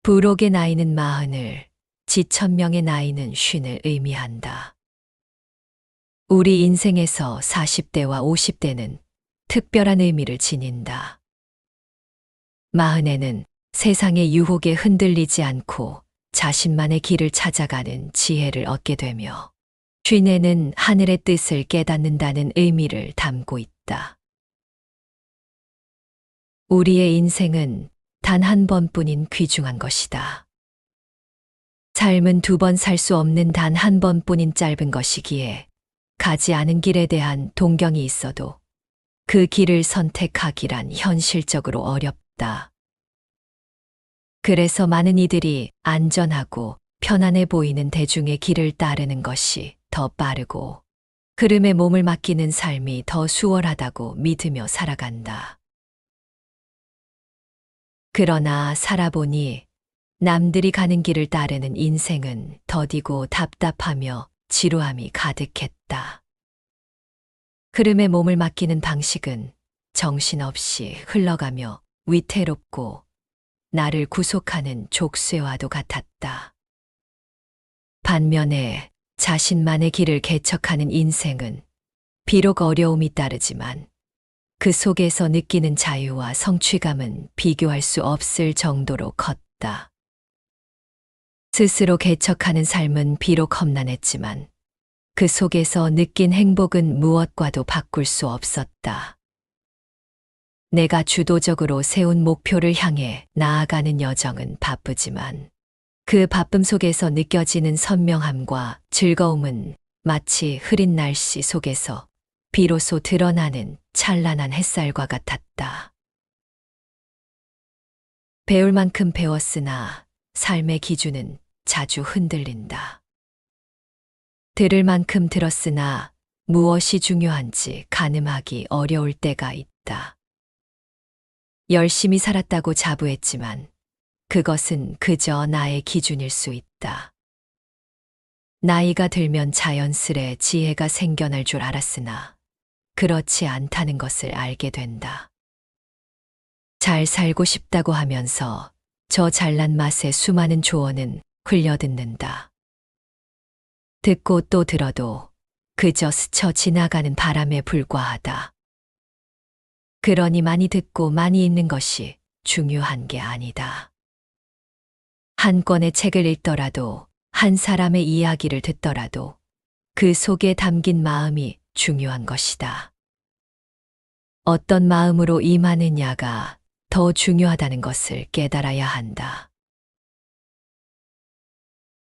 부록의 나이는 40을, 지천명의 나이는 50을 의미한다. 우리 인생에서 40대와 50대는 특별한 의미를 지닌다. 40에는 세상의 유혹에 흔들리지 않고 자신만의 길을 찾아가는 지혜를 얻게 되며, 50에는 하늘의 뜻을 깨닫는다는 의미를 담고 있다. 우리의 인생은 단 한 번뿐인 귀중한 것이다. 삶은 두 번 살 수 없는 단 한 번뿐인 짧은 것이기에 가지 않은 길에 대한 동경이 있어도 그 길을 선택하기란 현실적으로 어렵다. 그래서 많은 이들이 안전하고 편안해 보이는 대중의 길을 따르는 것이 더 빠르고 흐름에 몸을 맡기는 삶이 더 수월하다고 믿으며 살아간다. 그러나 살아보니 남들이 가는 길을 따르는 인생은 더디고 답답하며 지루함이 가득했다. 흐름에 몸을 맡기는 방식은 정신없이 흘러가며 위태롭고 나를 구속하는 족쇄와도 같았다. 반면에 자신만의 길을 개척하는 인생은 비록 어려움이 따르지만 그 속에서 느끼는 자유와 성취감은 비교할 수 없을 정도로 컸다. 스스로 개척하는 삶은 비록 험난했지만 그 속에서 느낀 행복은 무엇과도 바꿀 수 없었다. 내가 주도적으로 세운 목표를 향해 나아가는 여정은 바쁘지만 그 바쁨 속에서 느껴지는 선명함과 즐거움은 마치 흐린 날씨 속에서 비로소 드러나는 찬란한 햇살과 같았다. 배울 만큼 배웠으나 삶의 기준은 자주 흔들린다. 들을 만큼 들었으나 무엇이 중요한지 가늠하기 어려울 때가 있다. 열심히 살았다고 자부했지만 그것은 그저 나의 기준일 수 있다. 나이가 들면 자연스레 지혜가 생겨날 줄 알았으나 그렇지 않다는 것을 알게 된다. 잘 살고 싶다고 하면서 저 잘난 맛의 수많은 조언은 흘려듣는다. 듣고 또 들어도 그저 스쳐 지나가는 바람에 불과하다. 그러니 많이 듣고 많이 읽는 것이 중요한 게 아니다. 한 권의 책을 읽더라도 한 사람의 이야기를 듣더라도 그 속에 담긴 마음이 중요한 것이다. 어떤 마음으로 임하느냐가 더 중요하다는 것을 깨달아야 한다.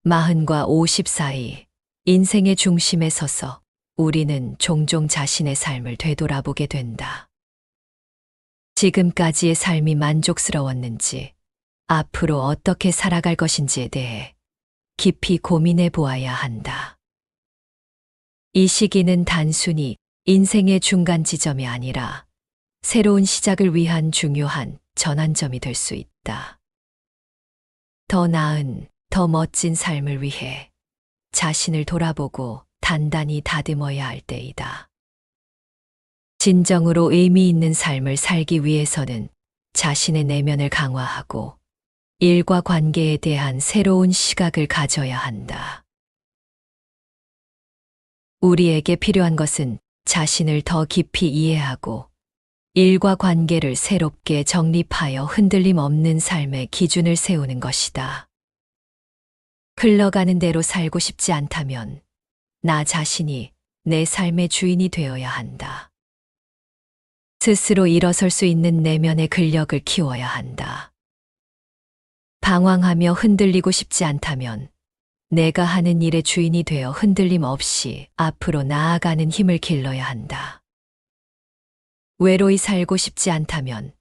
40과 50 사이 인생의 중심에 서서 우리는 종종 자신의 삶을 되돌아보게 된다. 지금까지의 삶이 만족스러웠는지, 앞으로 어떻게 살아갈 것인지에 대해 깊이 고민해 보아야 한다. 이 시기는 단순히 인생의 중간 지점이 아니라 새로운 시작을 위한 중요한 전환점이 될 수 있다. 더 나은, 더 멋진 삶을 위해 자신을 돌아보고 단단히 다듬어야 할 때이다. 진정으로 의미 있는 삶을 살기 위해서는 자신의 내면을 강화하고 일과 관계에 대한 새로운 시각을 가져야 한다. 우리에게 필요한 것은 자신을 더 깊이 이해하고 일과 관계를 새롭게 정립하여 흔들림 없는 삶의 기준을 세우는 것이다. 흘러가는 대로 살고 싶지 않다면 나 자신이 내 삶의 주인이 되어야 한다. 스스로 일어설 수 있는 내면의 근력을 키워야 한다. 방황하며 흔들리고 싶지 않다면 내가 하는 일의 주인이 되어 흔들림 없이 앞으로 나아가는 힘을 길러야 한다. 외로이 살고 싶지 않다면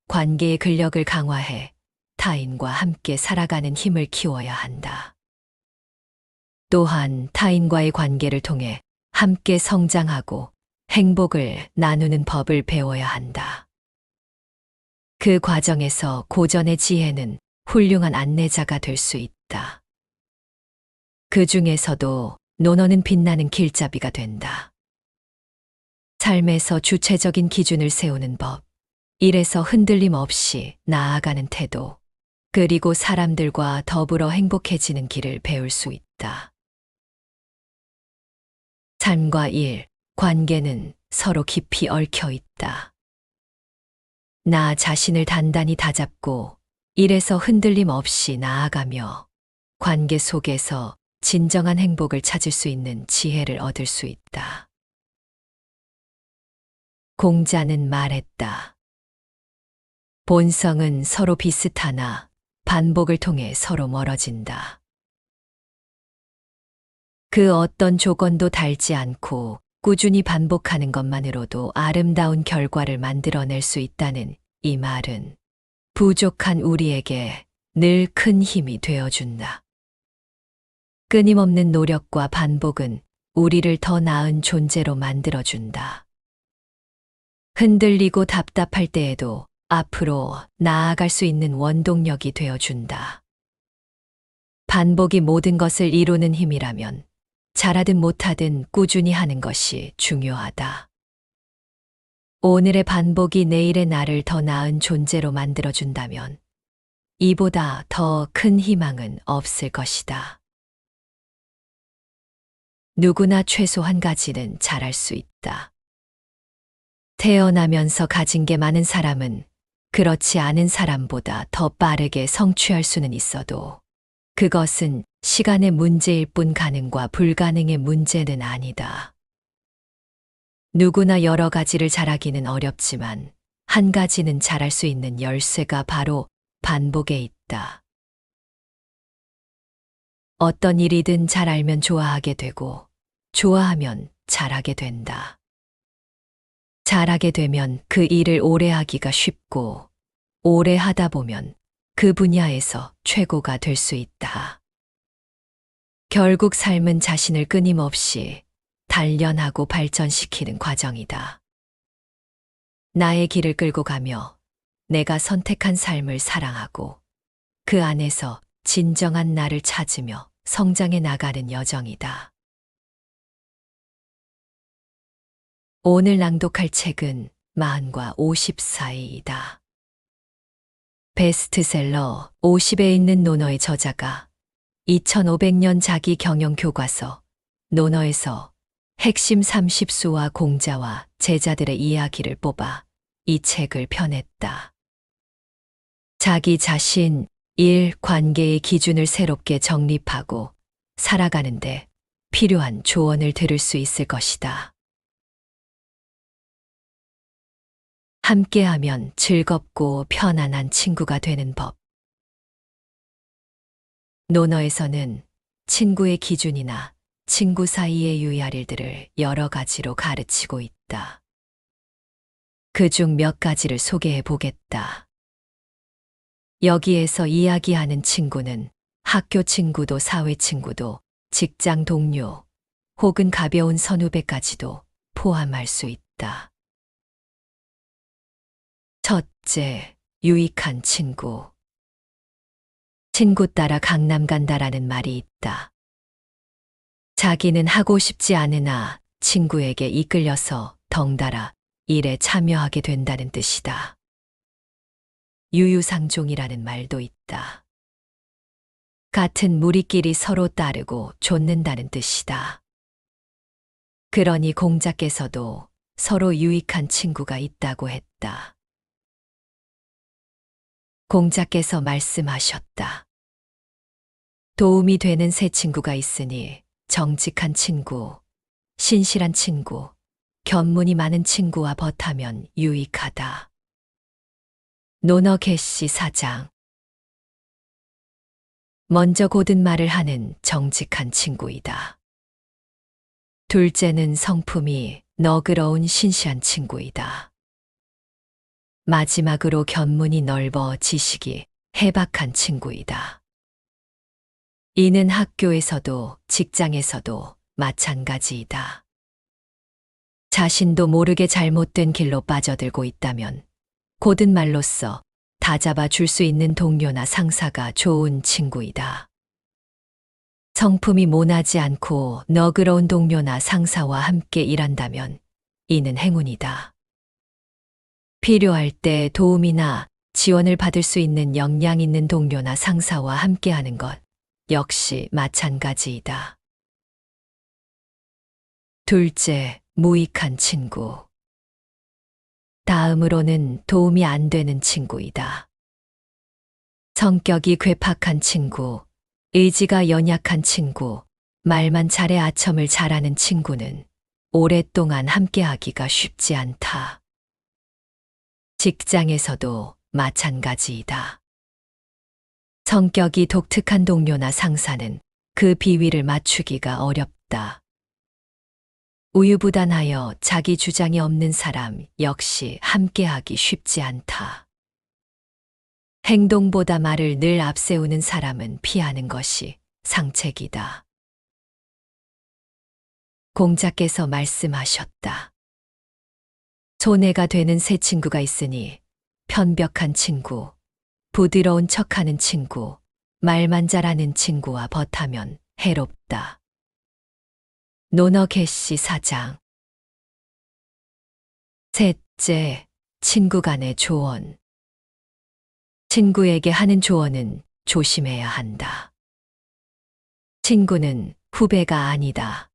관계의 근력을 강화해 타인과 함께 살아가는 힘을 키워야 한다. 또한 타인과의 관계를 통해 함께 성장하고 행복을 나누는 법을 배워야 한다. 그 과정에서 고전의 지혜는 훌륭한 안내자가 될 수 있다. 그 중에서도 논어는 빛나는 길잡이가 된다. 삶에서 주체적인 기준을 세우는 법, 일에서 흔들림 없이 나아가는 태도, 그리고 사람들과 더불어 행복해지는 길을 배울 수 있다. 삶과 일, 관계는 서로 깊이 얽혀 있다. 나 자신을 단단히 다잡고 일에서 흔들림 없이 나아가며 관계 속에서 진정한 행복을 찾을 수 있는 지혜를 얻을 수 있다. 공자는 말했다. 본성은 서로 비슷하나 반복을 통해 서로 멀어진다. 그 어떤 조건도 달지 않고 꾸준히 반복하는 것만으로도 아름다운 결과를 만들어낼 수 있다는 이 말은 부족한 우리에게 늘 큰 힘이 되어준다. 끊임없는 노력과 반복은 우리를 더 나은 존재로 만들어준다. 흔들리고 답답할 때에도 앞으로 나아갈 수 있는 원동력이 되어준다. 반복이 모든 것을 이루는 힘이라면 잘하든 못하든 꾸준히 하는 것이 중요하다. 오늘의 반복이 내일의 나를 더 나은 존재로 만들어준다면 이보다 더 큰 희망은 없을 것이다. 누구나 최소 한 가지는 잘할 수 있다. 태어나면서 가진 게 많은 사람은 그렇지 않은 사람보다 더 빠르게 성취할 수는 있어도 그것은 시간의 문제일 뿐 가능과 불가능의 문제는 아니다. 누구나 여러 가지를 잘하기는 어렵지만 한 가지는 잘할 수 있는 열쇠가 바로 반복에 있다. 어떤 일이든 잘 알면 좋아하게 되고 좋아하면 잘하게 된다. 잘하게 되면 그 일을 오래 하기가 쉽고 오래 하다 보면 그 분야에서 최고가 될 수 있다. 결국 삶은 자신을 끊임없이 단련하고 발전시키는 과정이다. 나의 길을 끌고 가며 내가 선택한 삶을 사랑하고 그 안에서 진정한 나를 찾으며 성장해 나가는 여정이다. 오늘 낭독할 책은 40과 50 사이이다. 베스트셀러 50에 있는 논어의 저자가 2500년 자기 경영 교과서 논어에서 핵심 30수와 공자와 제자들의 이야기를 뽑아 이 책을 펴냈다. 자기 자신, 일, 관계의 기준을 새롭게 정립하고 살아가는데 필요한 조언을 들을 수 있을 것이다. 함께하면 즐겁고 편안한 친구가 되는 법. 논어에서는 친구의 기준이나 친구 사이의 유의할 일들을 여러 가지로 가르치고 있다. 그중 몇 가지를 소개해 보겠다. 여기에서 이야기하는 친구는 학교 친구도 사회 친구도 직장 동료 혹은 가벼운 선후배까지도 포함할 수 있다. 첫째, 유익한 친구. 친구 따라 강남 간다라는 말이 있다. 자기는 하고 싶지 않으나 친구에게 이끌려서 덩달아 일에 참여하게 된다는 뜻이다. 유유상종이라는 말도 있다. 같은 무리끼리 서로 따르고 좇는다는 뜻이다. 그러니 공자께서도 서로 유익한 친구가 있다고 했다. 공자께서 말씀하셨다. 도움이 되는 새 친구가 있으니 정직한 친구, 신실한 친구, 견문이 많은 친구와 벗하면 유익하다. 논어 개시 4장. 먼저 고든 말을 하는 정직한 친구이다. 둘째는 성품이 너그러운 신실한 친구이다. 마지막으로 견문이 넓어 지식이 해박한 친구이다. 이는 학교에서도 직장에서도 마찬가지이다. 자신도 모르게 잘못된 길로 빠져들고 있다면 고든 말로써 다잡아 줄 수 있는 동료나 상사가 좋은 친구이다. 성품이 모나지 않고 너그러운 동료나 상사와 함께 일한다면 이는 행운이다. 필요할 때 도움이나 지원을 받을 수 있는 역량 있는 동료나 상사와 함께하는 것 역시 마찬가지이다. 둘째, 무익한 친구. 다음으로는 도움이 안 되는 친구이다. 성격이 괴팍한 친구, 의지가 연약한 친구, 말만 잘해 아첨을 잘하는 친구는 오랫동안 함께하기가 쉽지 않다. 직장에서도 마찬가지이다. 성격이 독특한 동료나 상사는 그 비위를 맞추기가 어렵다. 우유부단하여 자기 주장이 없는 사람 역시 함께하기 쉽지 않다. 행동보다 말을 늘 앞세우는 사람은 피하는 것이 상책이다. 공자께서 말씀하셨다. 손해가 되는 새 친구가 있으니 편벽한 친구, 부드러운 척하는 친구, 말만 잘하는 친구와 벗하면 해롭다. 노너게시 4장. 셋째, 친구 간의 조언. 친구에게 하는 조언은 조심해야 한다. 친구는 후배가 아니다.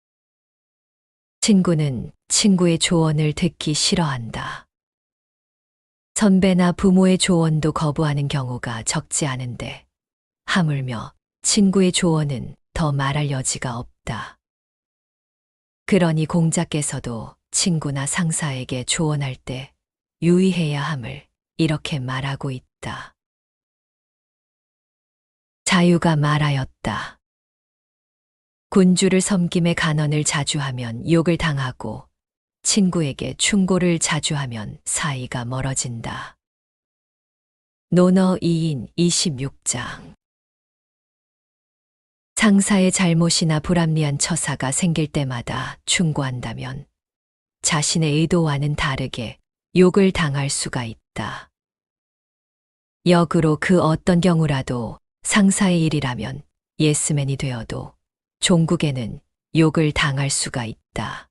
친구는 친구의 조언을 듣기 싫어한다. 선배나 부모의 조언도 거부하는 경우가 적지 않은데, 하물며 친구의 조언은 더 말할 여지가 없다. 그러니 공자께서도 친구나 상사에게 조언할 때 유의해야 함을 이렇게 말하고 있다. 자유가 말하였다. 군주를 섬김에 간언을 자주 하면 욕을 당하고 친구에게 충고를 자주 하면 사이가 멀어진다. 논어 2인 26장. 상사의 잘못이나 불합리한 처사가 생길 때마다 충고한다면 자신의 의도와는 다르게 욕을 당할 수가 있다. 역으로 그 어떤 경우라도 상사의 일이라면 예스맨이 되어도 종국에는 욕을 당할 수가 있다.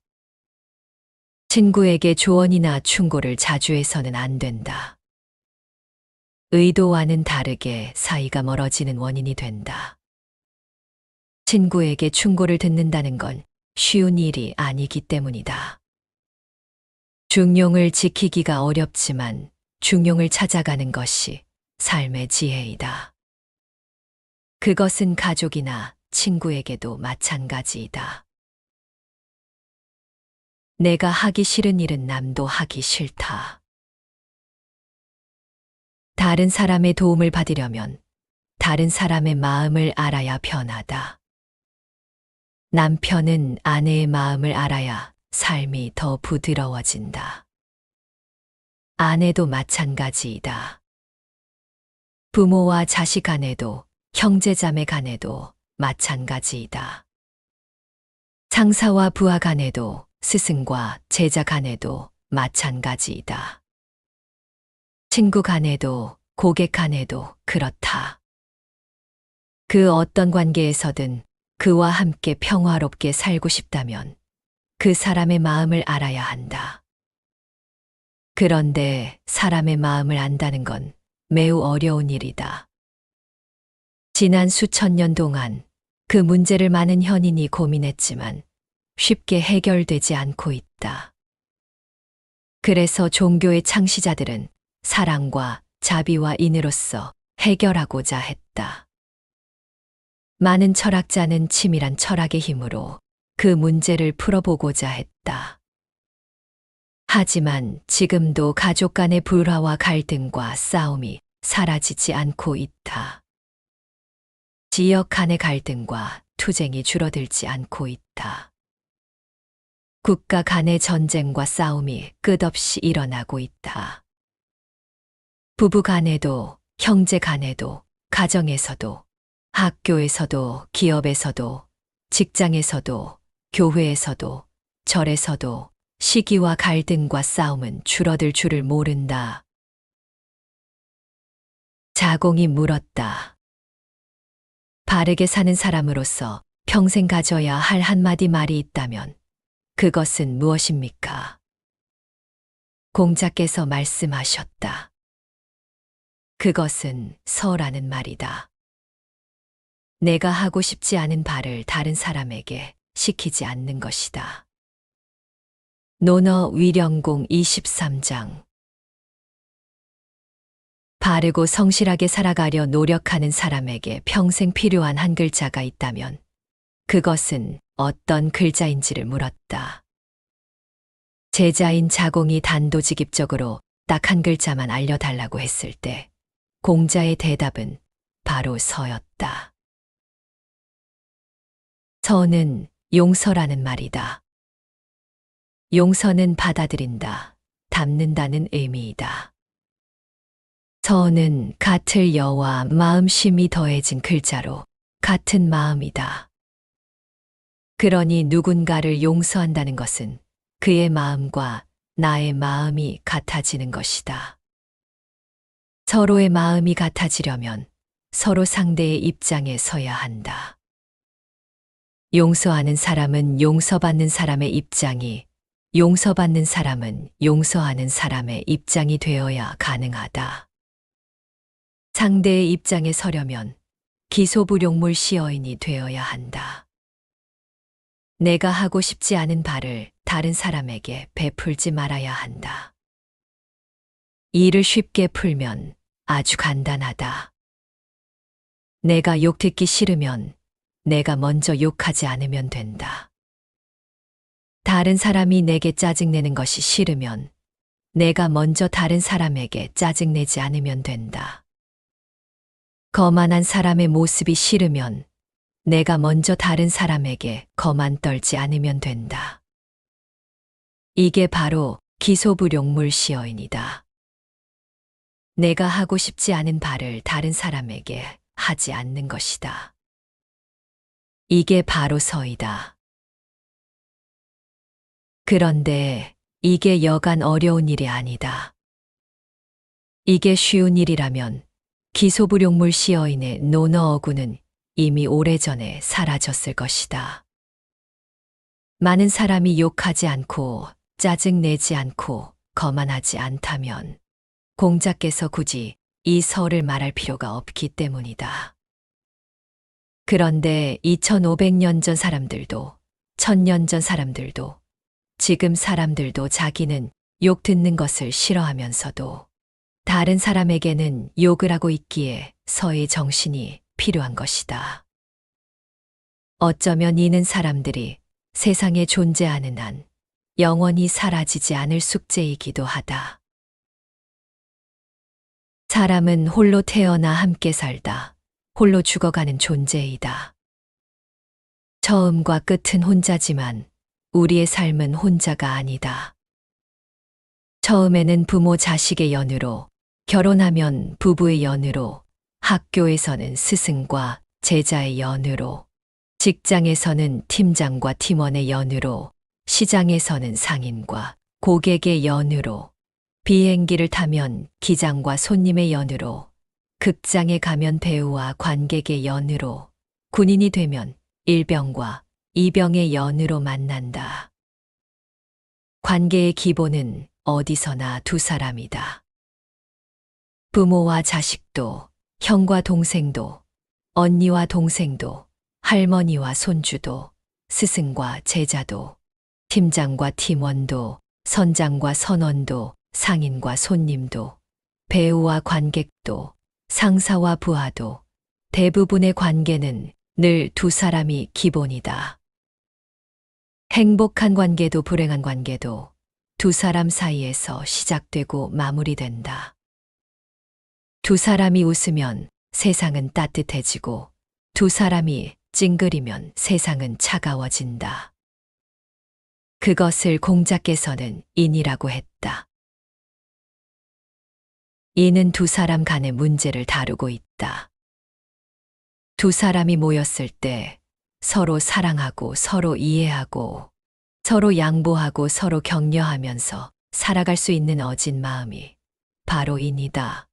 친구에게 조언이나 충고를 자주 해서는 안 된다. 의도와는 다르게 사이가 멀어지는 원인이 된다. 친구에게 충고를 듣는다는 건 쉬운 일이 아니기 때문이다. 중용을 지키기가 어렵지만 중용을 찾아가는 것이 삶의 지혜이다. 그것은 가족이나 친구에게도 마찬가지이다. 내가 하기 싫은 일은 남도 하기 싫다. 다른 사람의 도움을 받으려면 다른 사람의 마음을 알아야 편하다. 남편은 아내의 마음을 알아야 삶이 더 부드러워진다. 아내도 마찬가지이다. 부모와 자식 간에도 형제자매 간에도 마찬가지이다. 상사와 부하 간에도 스승과 제자 간에도 마찬가지이다. 친구 간에도 고객 간에도 그렇다. 그 어떤 관계에서든 그와 함께 평화롭게 살고 싶다면 그 사람의 마음을 알아야 한다. 그런데 사람의 마음을 안다는 건 매우 어려운 일이다. 지난 수천 년 동안 그 문제를 많은 현인이 고민했지만 쉽게 해결되지 않고 있다. 그래서 종교의 창시자들은 사랑과 자비와 인으로써 해결하고자 했다. 많은 철학자는 치밀한 철학의 힘으로 그 문제를 풀어보고자 했다. 하지만 지금도 가족 간의 불화와 갈등과 싸움이 사라지지 않고 있다. 지역 간의 갈등과 투쟁이 줄어들지 않고 있다. 국가 간의 전쟁과 싸움이 끝없이 일어나고 있다. 부부 간에도, 형제 간에도, 가정에서도, 학교에서도, 기업에서도, 직장에서도, 교회에서도, 절에서도 시기와 갈등과 싸움은 줄어들 줄을 모른다. 자공이 물었다. 바르게 사는 사람으로서 평생 가져야 할 한마디 말이 있다면 그것은 무엇입니까? 공자께서 말씀하셨다. 그것은 서라는 말이다. 내가 하고 싶지 않은 바를 다른 사람에게 시키지 않는 것이다. 논어 위령공 23장. 바르고 성실하게 살아가려 노력하는 사람에게 평생 필요한 한 글자가 있다면 그것은 어떤 글자인지를 물었다. 제자인 자공이 단도직입적으로 딱 한 글자만 알려달라고 했을 때 공자의 대답은 바로 서였다. 서는 용서라는 말이다. 용서는 받아들인다, 담는다는 의미이다. 서는 같을 여와 마음심이 더해진 글자로 같은 마음이다. 그러니 누군가를 용서한다는 것은 그의 마음과 나의 마음이 같아지는 것이다. 서로의 마음이 같아지려면 서로 상대의 입장에 서야 한다. 용서하는 사람은 용서받는 사람의 입장이, 용서받는 사람은 용서하는 사람의 입장이 되어야 가능하다. 상대의 입장에 서려면 기소불용물 시어인이 되어야 한다. 내가 하고 싶지 않은 바를 다른 사람에게 베풀지 말아야 한다. 일을 쉽게 풀면 아주 간단하다. 내가 욕 듣기 싫으면 내가 먼저 욕하지 않으면 된다. 다른 사람이 내게 짜증내는 것이 싫으면 내가 먼저 다른 사람에게 짜증내지 않으면 된다. 거만한 사람의 모습이 싫으면 내가 먼저 다른 사람에게 거만 떨지 않으면 된다. 이게 바로 기소불용물 시어인이다. 내가 하고 싶지 않은 바를 다른 사람에게 하지 않는 것이다. 이게 바로 서이다. 그런데 이게 여간 어려운 일이 아니다. 이게 쉬운 일이라면 기소불용물 시어인의 논어 어구는 이미 오래전에 사라졌을 것이다. 많은 사람이 욕하지 않고 짜증내지 않고 거만하지 않다면 공자께서 굳이 이 서를 말할 필요가 없기 때문이다. 그런데 2500년 전 사람들도 1000년 전 사람들도 지금 사람들도 자기는 욕 듣는 것을 싫어하면서도 다른 사람에게는 욕을 하고 있기에 서의 정신이 필요한 것이다. 어쩌면 이는 사람들이 세상에 존재하는 한 영원히 사라지지 않을 숙제이기도 하다. 사람은 홀로 태어나 함께 살다 홀로 죽어가는 존재이다. 처음과 끝은 혼자지만 우리의 삶은 혼자가 아니다. 처음에는 부모 자식의 연으로, 결혼하면 부부의 연으로, 학교에서는 스승과 제자의 연으로, 직장에서는 팀장과 팀원의 연으로, 시장에서는 상인과 고객의 연으로, 비행기를 타면 기장과 손님의 연으로, 극장에 가면 배우와 관객의 연으로, 군인이 되면 일병과 이병의 연으로 만난다. 관계의 기본은 어디서나 두 사람이다. 부모와 자식도, 형과 동생도, 언니와 동생도, 할머니와 손주도, 스승과 제자도, 팀장과 팀원도, 선장과 선원도, 상인과 손님도, 배우와 관객도, 상사와 부하도, 대부분의 관계는 늘 두 사람이 기본이다. 행복한 관계도 불행한 관계도 두 사람 사이에서 시작되고 마무리된다. 두 사람이 웃으면 세상은 따뜻해지고 두 사람이 찡그리면 세상은 차가워진다. 그것을 공자께서는 인이라고 했다. 이는 두 사람 간의 문제를 다루고 있다. 두 사람이 모였을 때 서로 사랑하고 서로 이해하고 서로 양보하고 서로 격려하면서 살아갈 수 있는 어진 마음이 바로 인이다.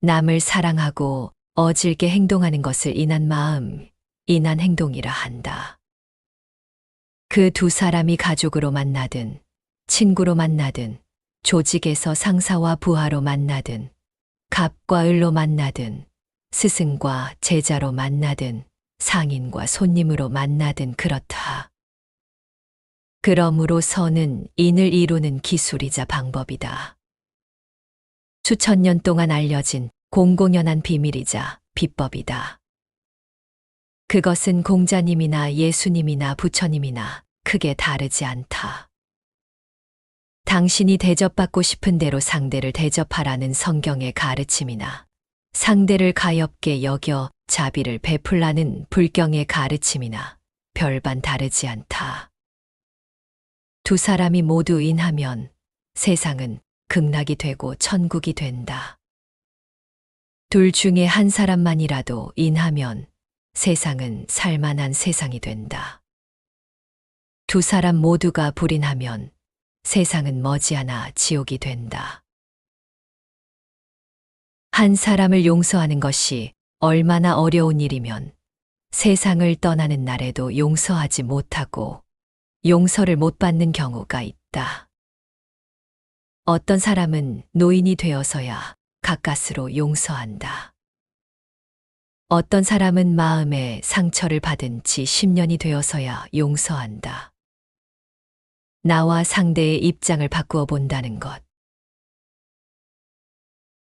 남을 사랑하고 어질게 행동하는 것을 인한 마음, 인한 행동이라 한다. 그 두 사람이 가족으로 만나든 친구로 만나든 조직에서 상사와 부하로 만나든 갑과 을로 만나든 스승과 제자로 만나든 상인과 손님으로 만나든 그렇다. 그러므로 선은 인을 이루는 기술이자 방법이다. 수천 년 동안 알려진 공공연한 비밀이자 비법이다. 그것은 공자님이나 예수님이나 부처님이나 크게 다르지 않다. 당신이 대접받고 싶은 대로 상대를 대접하라는 성경의 가르침이나 상대를 가엾게 여겨 자비를 베풀라는 불경의 가르침이나 별반 다르지 않다. 두 사람이 모두 인하면 세상은 극락이 되고 천국이 된다. 둘 중에 한 사람만이라도 인하면 세상은 살만한 세상이 된다. 두 사람 모두가 불인하면 세상은 머지않아 지옥이 된다. 한 사람을 용서하는 것이 얼마나 어려운 일이면 세상을 떠나는 날에도 용서하지 못하고 용서를 못 받는 경우가 있다. 어떤 사람은 노인이 되어서야 가까스로 용서한다. 어떤 사람은 마음에 상처를 받은 지 10년이 되어서야 용서한다. 나와 상대의 입장을 바꾸어 본다는 것.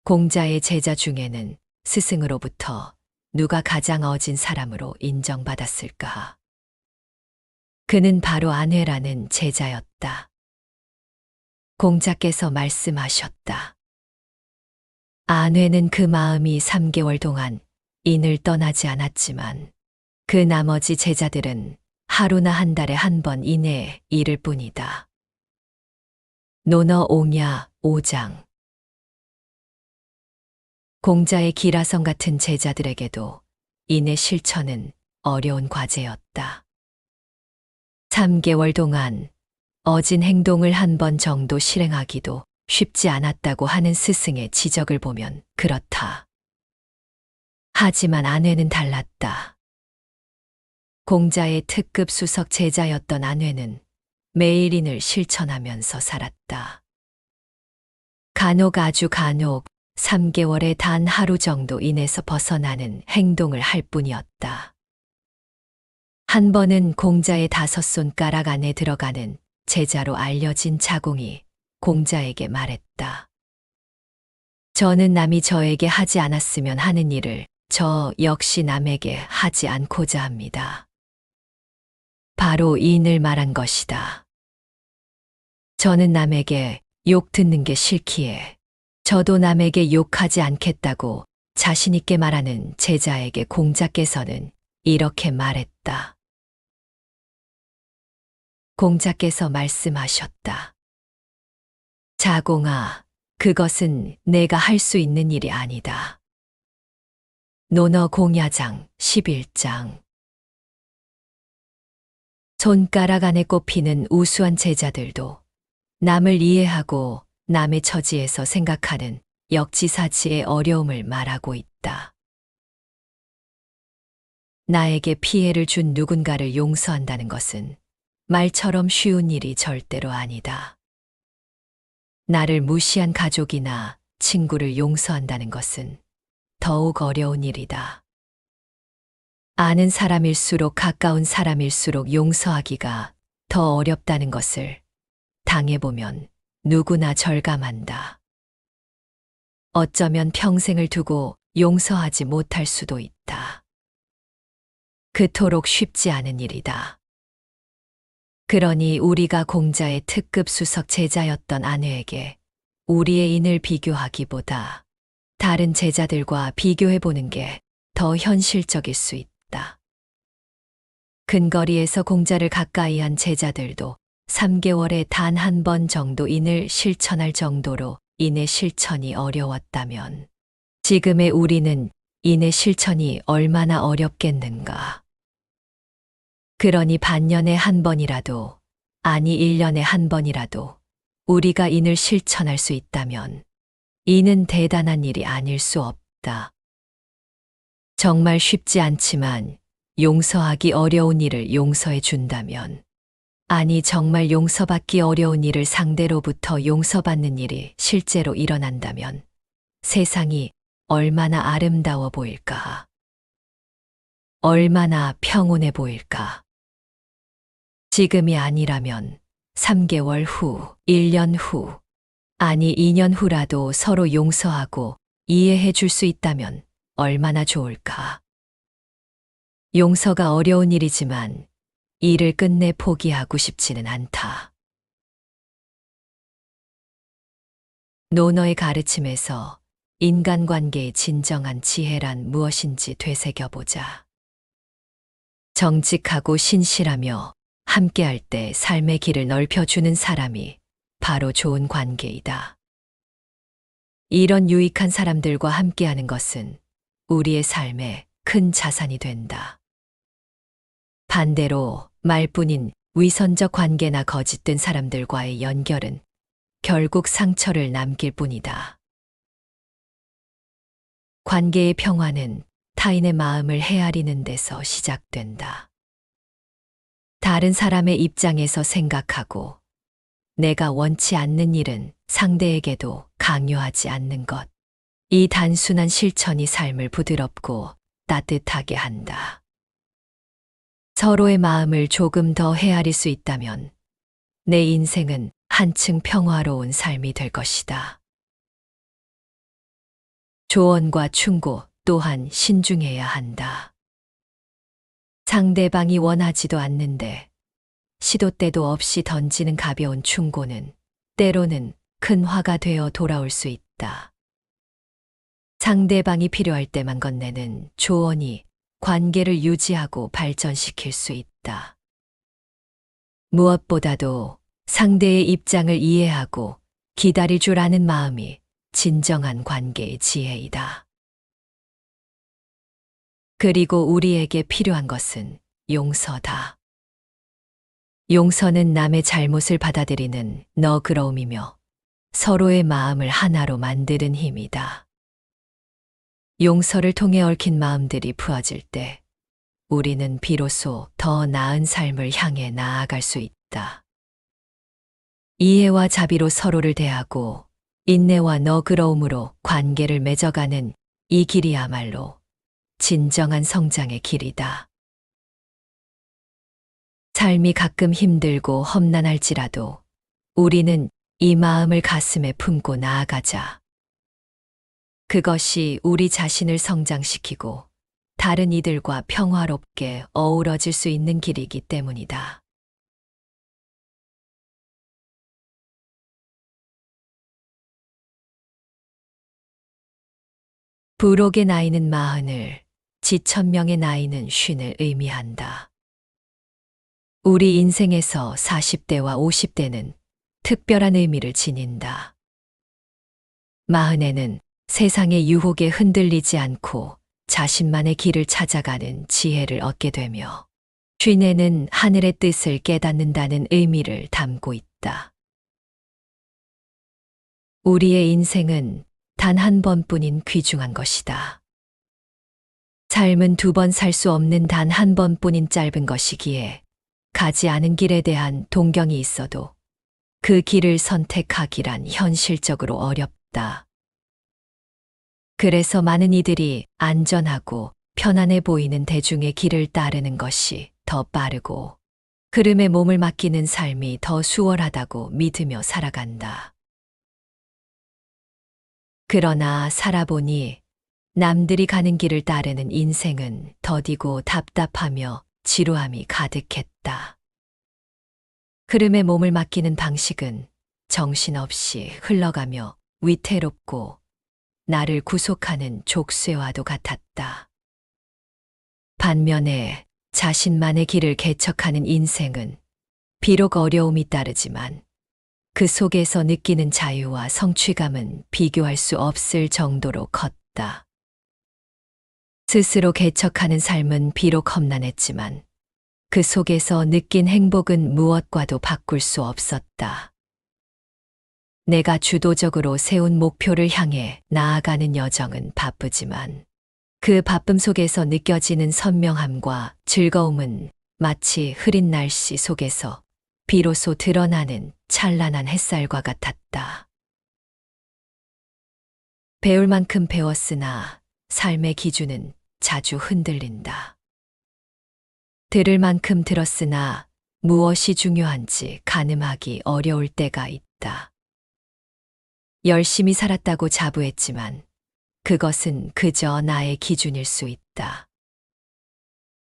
공자의 제자 중에는 스승으로부터 누가 가장 어진 사람으로 인정받았을까? 그는 바로 안회라는 제자였다. 공자께서 말씀하셨다. 안회는 그 마음이 3개월 동안 인을 떠나지 않았지만 그 나머지 제자들은 하루나 한 달에 한 번 이내에 이를 뿐이다. 논어 옹야 5장. 공자의 기라성 같은 제자들에게도 인의 실천은 어려운 과제였다. 3개월 동안 어진 행동을 한 번 정도 실행하기도 쉽지 않았다고 하는 스승의 지적을 보면 그렇다. 하지만 안회는 달랐다. 공자의 특급 수석 제자였던 안회는 매일 인을 실천하면서 살았다. 아주 간혹 3개월에 단 하루 정도 인에서 벗어나는 행동을 할 뿐이었다. 한 번은 공자의 5손가락 안에 들어가는 제자로 알려진 자공이 공자에게 말했다. 저는 남이 저에게 하지 않았으면 하는 일을 저 역시 남에게 하지 않고자 합니다. 바로 이 인을 말한 것이다. 저는 남에게 욕 듣는 게 싫기에 저도 남에게 욕하지 않겠다고 자신 있게 말하는 제자에게 공자께서는 이렇게 말했다. 공자께서 말씀하셨다. 자공아, 그것은 내가 할 수 있는 일이 아니다. 논어 공야장 11장. 손가락 안에 꼽히는 우수한 제자들도 남을 이해하고 남의 처지에서 생각하는 역지사지의 어려움을 말하고 있다. 나에게 피해를 준 누군가를 용서한다는 것은 말처럼 쉬운 일이 절대로 아니다. 나를 무시한 가족이나 친구를 용서한다는 것은 더욱 어려운 일이다. 아는 사람일수록 가까운 사람일수록 용서하기가 더 어렵다는 것을 당해보면 누구나 절감한다. 어쩌면 평생을 두고 용서하지 못할 수도 있다. 그토록 쉽지 않은 일이다. 그러니 우리가 공자의 특급 수석 제자였던 안회에게 우리의 인을 비교하기보다 다른 제자들과 비교해보는 게 더 현실적일 수 있다. 근거리에서 공자를 가까이 한 제자들도 3개월에 단 한 번 정도 인을 실천할 정도로 인의 실천이 어려웠다면 지금의 우리는 인의 실천이 얼마나 어렵겠는가. 그러니 반년에 한 번이라도, 아니 1년에 한 번이라도 우리가 인을 실천할 수 있다면 이는 대단한 일이 아닐 수 없다. 정말 쉽지 않지만 용서하기 어려운 일을 용서해 준다면, 아니 정말 용서받기 어려운 일을 상대로부터 용서받는 일이 실제로 일어난다면 세상이 얼마나 아름다워 보일까? 얼마나 평온해 보일까? 지금이 아니라면 3개월 후, 1년 후, 아니 2년 후라도 서로 용서하고 이해해 줄 수 있다면 얼마나 좋을까? 용서가 어려운 일이지만 일을 끝내 포기하고 싶지는 않다. 노너의 가르침에서 인간관계의 진정한 지혜란 무엇인지 되새겨보자. 정직하고 신실하며 함께할 때 삶의 길을 넓혀주는 사람이 바로 좋은 관계이다. 이런 유익한 사람들과 함께하는 것은 우리의 삶에 큰 자산이 된다. 반대로 말뿐인 위선적 관계나 거짓된 사람들과의 연결은 결국 상처를 남길 뿐이다. 관계의 평화는 타인의 마음을 헤아리는 데서 시작된다. 다른 사람의 입장에서 생각하고 내가 원치 않는 일은 상대에게도 강요하지 않는 것. 이 단순한 실천이 삶을 부드럽고 따뜻하게 한다. 서로의 마음을 조금 더 헤아릴 수 있다면 내 인생은 한층 평화로운 삶이 될 것이다. 조언과 충고 또한 신중해야 한다. 상대방이 원하지도 않는데 시도 때도 없이 던지는 가벼운 충고는 때로는 큰 화가 되어 돌아올 수 있다. 상대방이 필요할 때만 건네는 조언이 관계를 유지하고 발전시킬 수 있다. 무엇보다도 상대의 입장을 이해하고 기다릴 줄 아는 마음이 진정한 관계의 지혜이다. 그리고 우리에게 필요한 것은 용서다. 용서는 남의 잘못을 받아들이는 너그러움이며 서로의 마음을 하나로 만드는 힘이다. 용서를 통해 얽힌 마음들이 풀어질 때 우리는 비로소 더 나은 삶을 향해 나아갈 수 있다. 이해와 자비로 서로를 대하고 인내와 너그러움으로 관계를 맺어가는 이 길이야말로 진정한 성장의 길이다. 삶이 가끔 힘들고 험난할지라도 우리는 이 마음을 가슴에 품고 나아가자. 그것이 우리 자신을 성장시키고 다른 이들과 평화롭게 어우러질 수 있는 길이기 때문이다. 부록의 나이는 40을, 지천명의 나이는 50을 의미한다. 우리 인생에서 40대와 50대는 특별한 의미를 지닌다. 40에는 세상의 유혹에 흔들리지 않고 자신만의 길을 찾아가는 지혜를 얻게 되며 50에는 하늘의 뜻을 깨닫는다는 의미를 담고 있다. 우리의 인생은 단 한 번뿐인 귀중한 것이다. 삶은 2번 살 수 없는 단 한 번뿐인 짧은 것이기에 가지 않은 길에 대한 동경이 있어도 그 길을 선택하기란 현실적으로 어렵다. 그래서 많은 이들이 안전하고 편안해 보이는 대중의 길을 따르는 것이 더 빠르고 흐름에 몸을 맡기는 삶이 더 수월하다고 믿으며 살아간다. 그러나 살아보니 남들이 가는 길을 따르는 인생은 더디고 답답하며 지루함이 가득했다. 흐름에 몸을 맡기는 방식은 정신없이 흘러가며 위태롭고 나를 구속하는 족쇄와도 같았다. 반면에 자신만의 길을 개척하는 인생은 비록 어려움이 따르지만 그 속에서 느끼는 자유와 성취감은 비교할 수 없을 정도로 컸다. 스스로 개척하는 삶은 비록 험난했지만 그 속에서 느낀 행복은 무엇과도 바꿀 수 없었다. 내가 주도적으로 세운 목표를 향해 나아가는 여정은 바쁘지만 그 바쁨 속에서 느껴지는 선명함과 즐거움은 마치 흐린 날씨 속에서 비로소 드러나는 찬란한 햇살과 같았다. 배울 만큼 배웠으나 삶의 기준은 자주 흔들린다. 들을 만큼 들었으나 무엇이 중요한지 가늠하기 어려울 때가 있다. 열심히 살았다고 자부했지만 그것은 그저 나의 기준일 수 있다.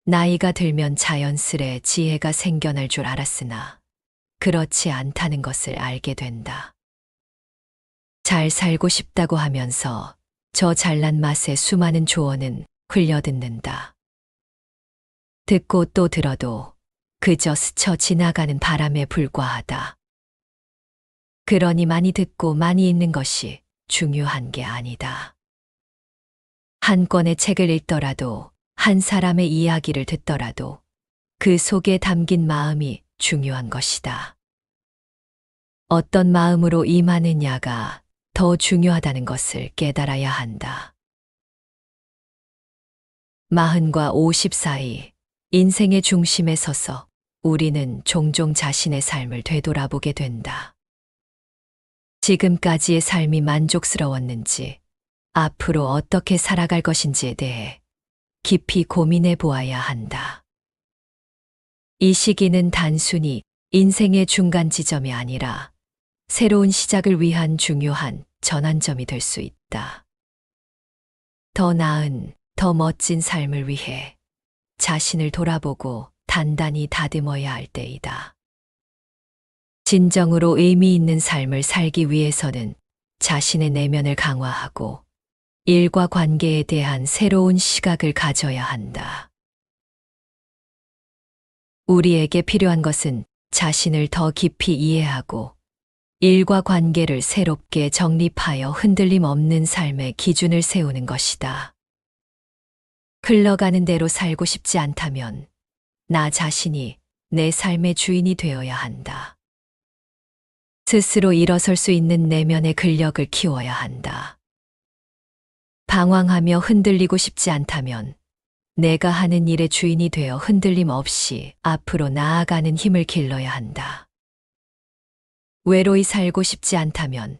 나이가 들면 자연스레 지혜가 생겨날 줄 알았으나 그렇지 않다는 것을 알게 된다. 잘 살고 싶다고 하면서 저 잘난 맛의 수많은 조언은 흘려듣는다. 듣고 또 들어도 그저 스쳐 지나가는 바람에 불과하다. 그러니 많이 듣고 많이 읽는 것이 중요한 게 아니다. 한 권의 책을 읽더라도 한 사람의 이야기를 듣더라도 그 속에 담긴 마음이 중요한 것이다. 어떤 마음으로 임하느냐가 더 중요하다는 것을 깨달아야 한다. 40과 50 사이 인생의 중심에 서서 우리는 종종 자신의 삶을 되돌아보게 된다. 지금까지의 삶이 만족스러웠는지, 앞으로 어떻게 살아갈 것인지에 대해 깊이 고민해 보아야 한다. 이 시기는 단순히 인생의 중간 지점이 아니라 새로운 시작을 위한 중요한 전환점이 될 수 있다. 더 나은, 더 멋진 삶을 위해 자신을 돌아보고 단단히 다듬어야 할 때이다. 진정으로 의미 있는 삶을 살기 위해서는 자신의 내면을 강화하고 일과 관계에 대한 새로운 시각을 가져야 한다. 우리에게 필요한 것은 자신을 더 깊이 이해하고 일과 관계를 새롭게 정립하여 흔들림 없는 삶의 기준을 세우는 것이다. 흘러가는 대로 살고 싶지 않다면 나 자신이 내 삶의 주인이 되어야 한다. 스스로 일어설 수 있는 내면의 근력을 키워야 한다. 방황하며 흔들리고 싶지 않다면 내가 하는 일의 주인이 되어 흔들림 없이 앞으로 나아가는 힘을 길러야 한다. 외로이 살고 싶지 않다면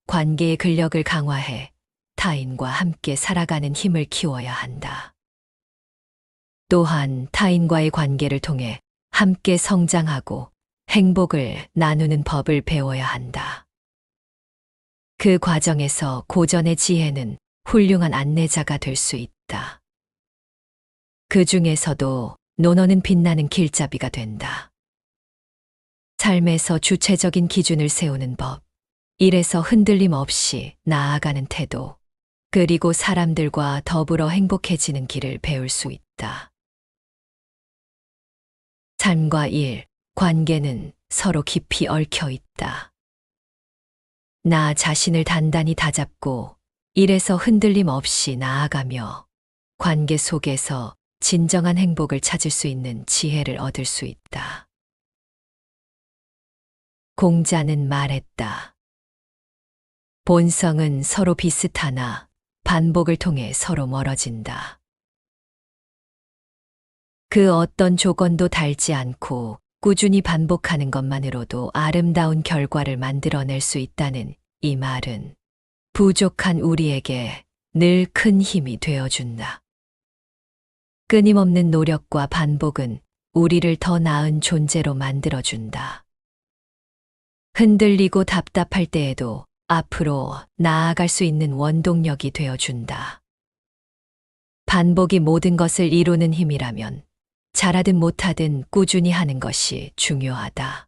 관계의 근력을 강화해 타인과 함께 살아가는 힘을 키워야 한다. 또한 타인과의 관계를 통해 함께 성장하고 행복을 나누는 법을 배워야 한다. 그 과정에서 고전의 지혜는 훌륭한 안내자가 될 수 있다. 그 중에서도 논어는 빛나는 길잡이가 된다. 삶에서 주체적인 기준을 세우는 법, 일에서 흔들림 없이 나아가는 태도, 그리고 사람들과 더불어 행복해지는 길을 배울 수 있다. 삶과 일, 관계는 서로 깊이 얽혀 있다. 나 자신을 단단히 다잡고 일에서 흔들림 없이 나아가며 관계 속에서 진정한 행복을 찾을 수 있는 지혜를 얻을 수 있다. 공자는 말했다. 본성은 서로 비슷하나 반복을 통해 서로 멀어진다. 그 어떤 조건도 달지 않고 꾸준히 반복하는 것만으로도 아름다운 결과를 만들어낼 수 있다는 이 말은 부족한 우리에게 늘 큰 힘이 되어준다. 끊임없는 노력과 반복은 우리를 더 나은 존재로 만들어준다. 흔들리고 답답할 때에도 앞으로 나아갈 수 있는 원동력이 되어준다. 반복이 모든 것을 이루는 힘이라면 잘하든 못하든 꾸준히 하는 것이 중요하다.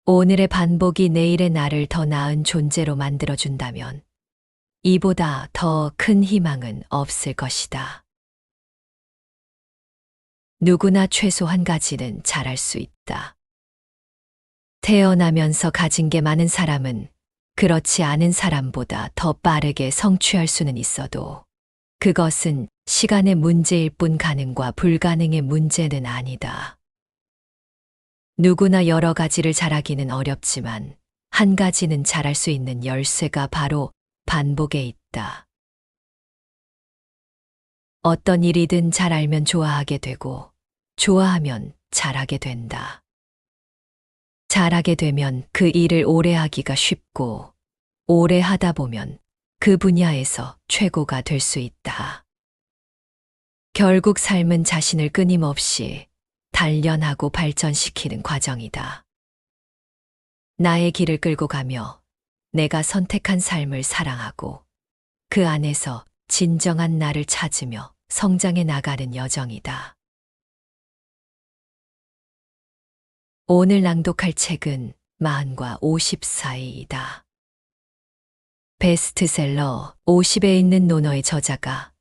오늘의 반복이 내일의 나를 더 나은 존재로 만들어준다면 이보다 더 큰 희망은 없을 것이다. 누구나 최소 한 가지는 잘할 수 있다. 태어나면서 가진 게 많은 사람은 그렇지 않은 사람보다 더 빠르게 성취할 수는 있어도 그것은 시간의 문제일 뿐 가능과 불가능의 문제는 아니다. 누구나 여러 가지를 잘하기는 어렵지만 한 가지는 잘할 수 있는 열쇠가 바로 반복에 있다. 어떤 일이든 잘 알면 좋아하게 되고 좋아하면 잘하게 된다. 잘하게 되면 그 일을 오래 하기가 쉽고 오래 하다 보면 그 분야에서 최고가 될 수 있다. 결국 삶은 자신을 끊임없이 단련하고 발전시키는 과정이다. 나의 길을 끌고 가며 내가 선택한 삶을 사랑하고 그 안에서 진정한 나를 찾으며 성장해 나가는 여정이다. 오늘 낭독할 책은 40과 50 사이이다. 베스트셀러 50에 있는 논어의 저자가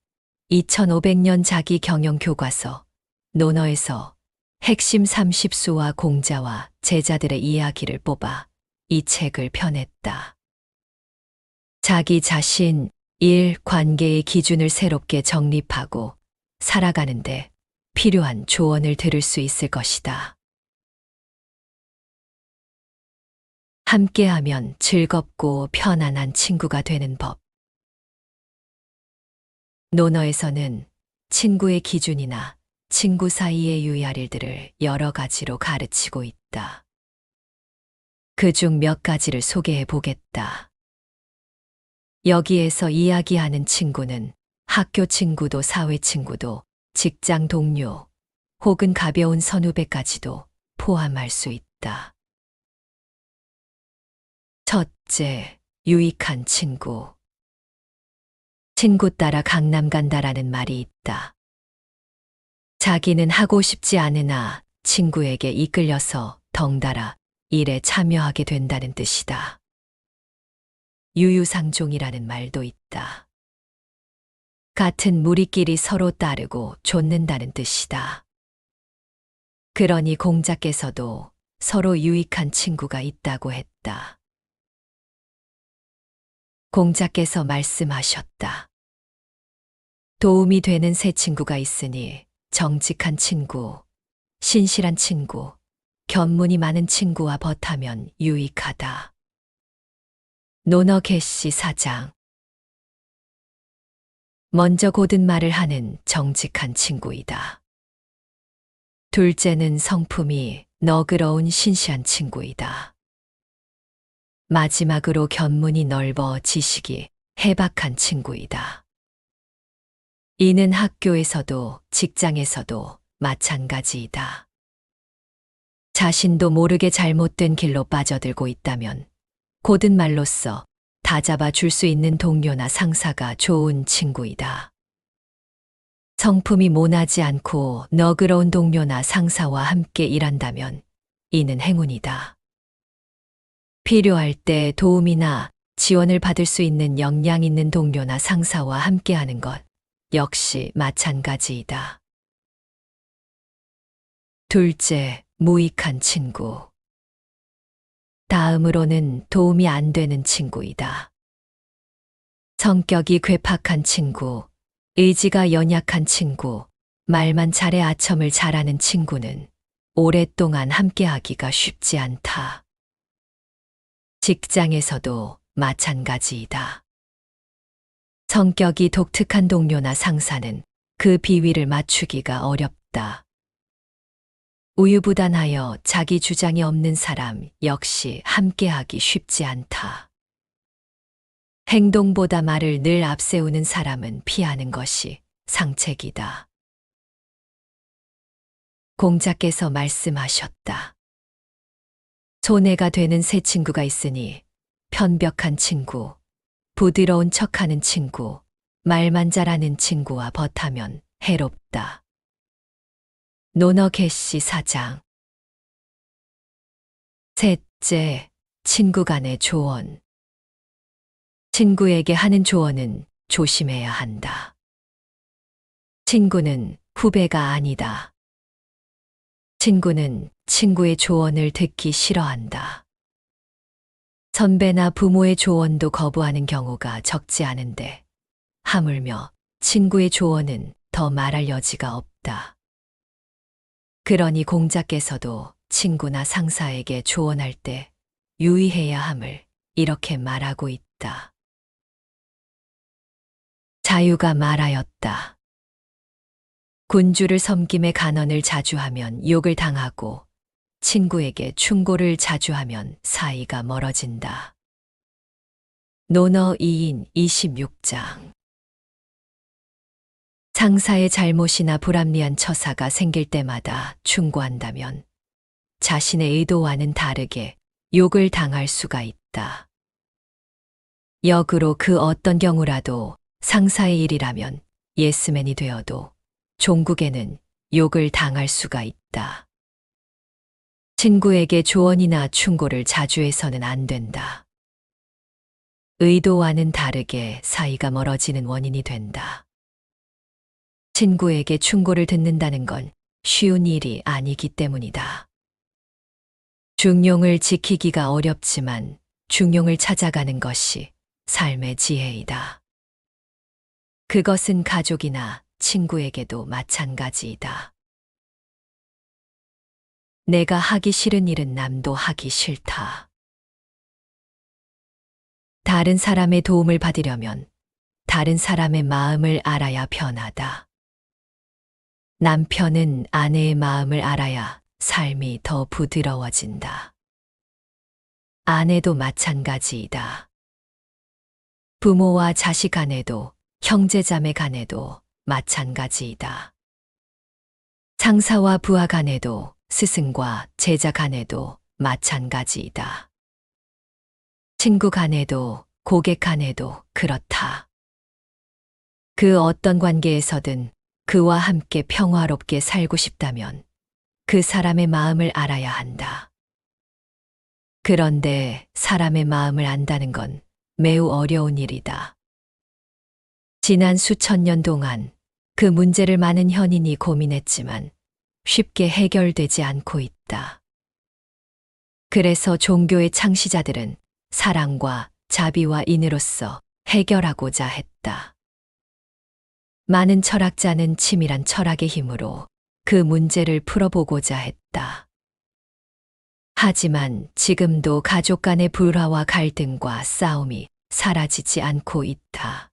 2500년 자기 경영 교과서 논어에서 핵심 30수와 공자와 제자들의 이야기를 뽑아 이 책을 펴냈다. 자기 자신, 일, 관계의 기준을 새롭게 정립하고 살아가는데 필요한 조언을 들을 수 있을 것이다. 함께하면 즐겁고 편안한 친구가 되는 법. 논어에서는 친구의 기준이나 친구 사이의 유의할 일들을 여러 가지로 가르치고 있다. 그중 몇 가지를 소개해 보겠다. 여기에서 이야기하는 친구는 학교 친구도 사회 친구도 직장 동료 혹은 가벼운 선후배까지도 포함할 수 있다. 첫째, 유익한 친구. 친구 따라 강남 간다라는 말이 있다. 자기는 하고 싶지 않으나 친구에게 이끌려서 덩달아 일에 참여하게 된다는 뜻이다. 유유상종이라는 말도 있다. 같은 무리끼리 서로 따르고 좇는다는 뜻이다. 그러니 공자께서도 서로 유익한 친구가 있다고 했다. 공자께서 말씀하셨다. 도움이 되는 새 친구가 있으니 정직한 친구, 신실한 친구, 견문이 많은 친구와 벗하면 유익하다. 논어 개시 4장. 먼저 고든 말을 하는 정직한 친구이다. 둘째는 성품이 너그러운 신실한 친구이다. 마지막으로 견문이 넓어 지식이 해박한 친구이다. 이는 학교에서도 직장에서도 마찬가지이다. 자신도 모르게 잘못된 길로 빠져들고 있다면 고든 말로써 다잡아 줄 수 있는 동료나 상사가 좋은 친구이다. 성품이 모나지 않고 너그러운 동료나 상사와 함께 일한다면 이는 행운이다. 필요할 때 도움이나 지원을 받을 수 있는 역량 있는 동료나 상사와 함께하는 것 역시 마찬가지이다. 둘째, 무익한 친구. 다음으로는 도움이 안 되는 친구이다. 성격이 괴팍한 친구, 의지가 연약한 친구, 말만 잘해 아첨을 잘하는 친구는 오랫동안 함께하기가 쉽지 않다. 직장에서도 마찬가지이다. 성격이 독특한 동료나 상사는 그 비위를 맞추기가 어렵다. 우유부단하여 자기 주장이 없는 사람 역시 함께하기 쉽지 않다. 행동보다 말을 늘 앞세우는 사람은 피하는 것이 상책이다. 공자께서 말씀하셨다. 손해가 되는 새 친구가 있으니 편벽한 친구, 부드러운 척하는 친구, 말만 잘하는 친구와 벗하면 해롭다. 논어 개시 4장. 셋째, 친구 간의 조언. 친구에게 하는 조언은 조심해야 한다. 친구는 후배가 아니다. 친구는 친구의 조언을 듣기 싫어한다. 선배나 부모의 조언도 거부하는 경우가 적지 않은데 하물며 친구의 조언은 더 말할 여지가 없다. 그러니 공자께서도 친구나 상사에게 조언할 때 유의해야 함을 이렇게 말하고 있다. 자유가 말하였다. 군주를 섬김에 간언을 자주 하면 욕을 당하고 친구에게 충고를 자주 하면 사이가 멀어진다. 논어 2인 26장. 상사의 잘못이나 불합리한 처사가 생길 때마다 충고한다면 자신의 의도와는 다르게 욕을 당할 수가 있다. 역으로 그 어떤 경우라도 상사의 일이라면 예스맨이 되어도 종국에는 욕을 당할 수가 있다. 친구에게 조언이나 충고를 자주 해서는 안 된다. 의도와는 다르게 사이가 멀어지는 원인이 된다. 친구에게 충고를 듣는다는 건 쉬운 일이 아니기 때문이다. 중용을 지키기가 어렵지만 중용을 찾아가는 것이 삶의 지혜이다. 그것은 가족이나 친구에게도 마찬가지이다. 내가 하기 싫은 일은 남도 하기 싫다. 다른 사람의 도움을 받으려면 다른 사람의 마음을 알아야 편하다. 남편은 아내의 마음을 알아야 삶이 더 부드러워진다. 아내도 마찬가지이다. 부모와 자식 간에도 형제자매 간에도 마찬가지이다. 상사와 부하 간에도 스승과 제자 간에도 마찬가지이다. 친구 간에도 고객 간에도 그렇다. 그 어떤 관계에서든 그와 함께 평화롭게 살고 싶다면 그 사람의 마음을 알아야 한다. 그런데 사람의 마음을 안다는 건 매우 어려운 일이다. 지난 수천 년 동안 그 문제를 많은 현인이 고민했지만 쉽게 해결되지 않고 있다. 그래서 종교의 창시자들은 사랑과 자비와 인으로써 해결하고자 했다. 많은 철학자는 치밀한 철학의 힘으로 그 문제를 풀어보고자 했다. 하지만 지금도 가족 간의 불화와 갈등과 싸움이 사라지지 않고 있다.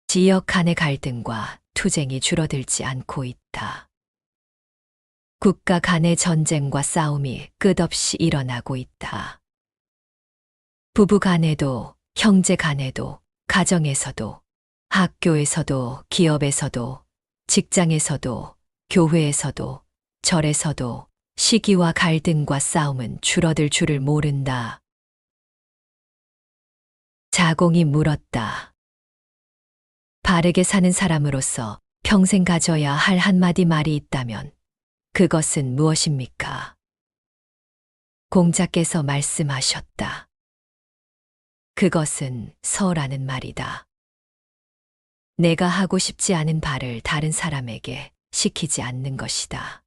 지역 간의 갈등과 투쟁이 줄어들지 않고 있다. 국가 간의 전쟁과 싸움이 끝없이 일어나고 있다. 부부 간에도, 형제 간에도, 가정에서도, 학교에서도, 기업에서도, 직장에서도, 교회에서도, 절에서도 시기와 갈등과 싸움은 줄어들 줄을 모른다. 자공이 물었다. 바르게 사는 사람으로서 평생 가져야 할 한마디 말이 있다면 그것은 무엇입니까? 공자께서 말씀하셨다. 그것은 서라는 말이다. 내가 하고 싶지 않은 바를 다른 사람에게 시키지 않는 것이다.